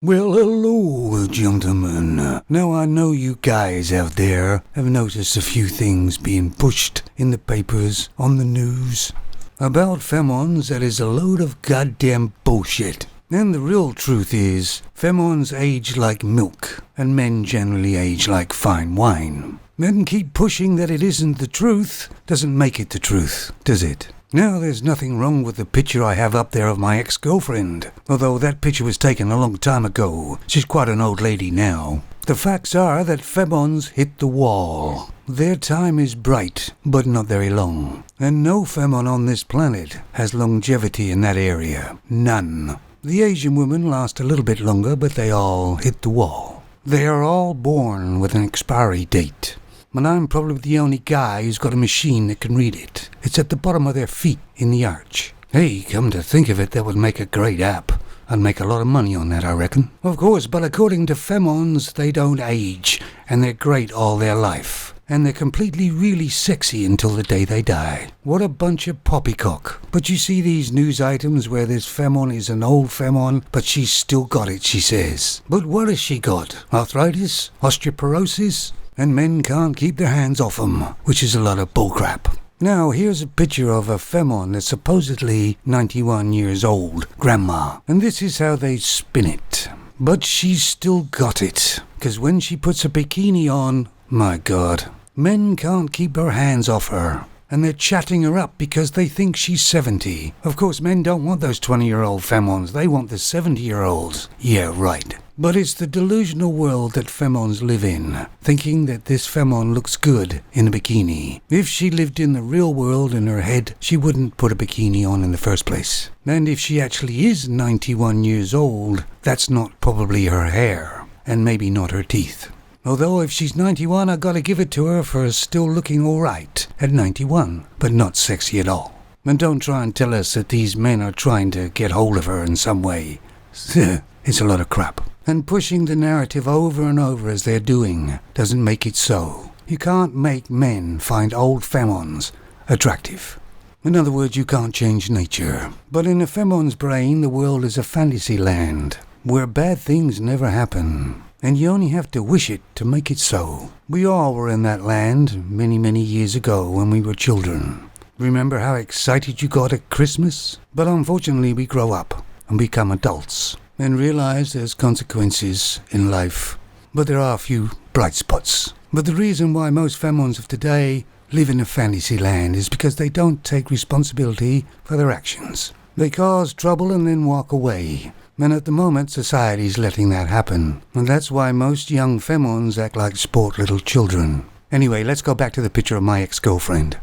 Well, hello, gentlemen. Now, I know you guys out there have noticed a few things being pushed in the papers, on the news, about femons that is a load of goddamn bullshit. And the real truth is, femons age like milk, and men generally age like fine wine. Men keep pushing that it isn't the truth, doesn't make it the truth, does it? Now, there's nothing wrong with the picture I have up there of my ex-girlfriend, although that picture was taken a long time ago. She's quite an old lady now. The facts are that femons hit the wall. Their time is bright, but not very long. And no femon on this planet has longevity in that area. None. The Asian women last a little bit longer, but they all hit the wall. They are all born with an expiry date. And I'm probably the only guy who's got a machine that can read it. It's at the bottom of their feet in the arch. Hey, come to think of it, that would make a great app. I'd make a lot of money on that, I reckon. Of course, but according to femons, they don't age, and they're great all their life. And they're completely really sexy until the day they die. What a bunch of poppycock. But you see these news items where this femon is an old femon, but she's still got it, she says. But what has she got? Arthritis? Osteoporosis? And men can't keep their hands off them, which is a lot of bullcrap. Now, here's a picture of a femon that's supposedly 91 years old, grandma. And this is how they spin it. But she's still got it. Because when she puts a bikini on, my God, men can't keep her hands off her. And they're chatting her up because they think she's 70. Of course, men don't want those 20-year-old femons. They want the 70-year-olds. Yeah, right. But it's the delusional world that femons live in, thinking that this femon looks good in a bikini. If she lived in the real world in her head, she wouldn't put a bikini on in the first place. And if she actually is 91 years old, that's not probably her hair, and maybe not her teeth. Although if she's 91, I gotta give it to her for still looking alright at 91, but not sexy at all. And don't try and tell us that these men are trying to get hold of her in some way. It's a lot of crap. And pushing the narrative over and over as they're doing doesn't make it so. You can't make men find old femons attractive. In other words, you can't change nature. But in a femon's brain, the world is a fantasy land where bad things never happen. And you only have to wish it to make it so. We all were in that land many, many years ago when we were children. Remember how excited you got at Christmas? But unfortunately, we grow up and become adults and realize there's consequences in life. But there are a few bright spots. But the reason why most femons of today live in a fantasy land is because they don't take responsibility for their actions. They cause trouble and then walk away. And at the moment, society's letting that happen. And that's why most young femons act like sport little children. Anyway, let's go back to the picture of my ex-girlfriend.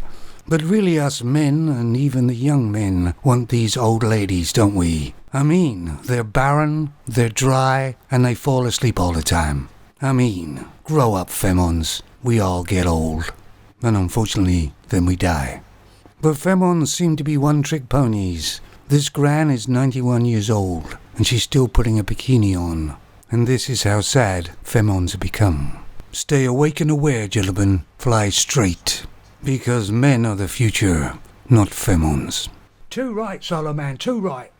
But really us men, and even the young men, want these old ladies, don't we? I mean, they're barren, they're dry, and they fall asleep all the time. I mean, grow up, femons. We all get old. And unfortunately, then we die. But femons seem to be one-trick ponies. This gran is 91 years old, and she's still putting a bikini on. And this is how sad femons have become. Stay awake and aware, gentlemen. Fly straight. Because men are the future, not femons. Too right, Solomon, too right.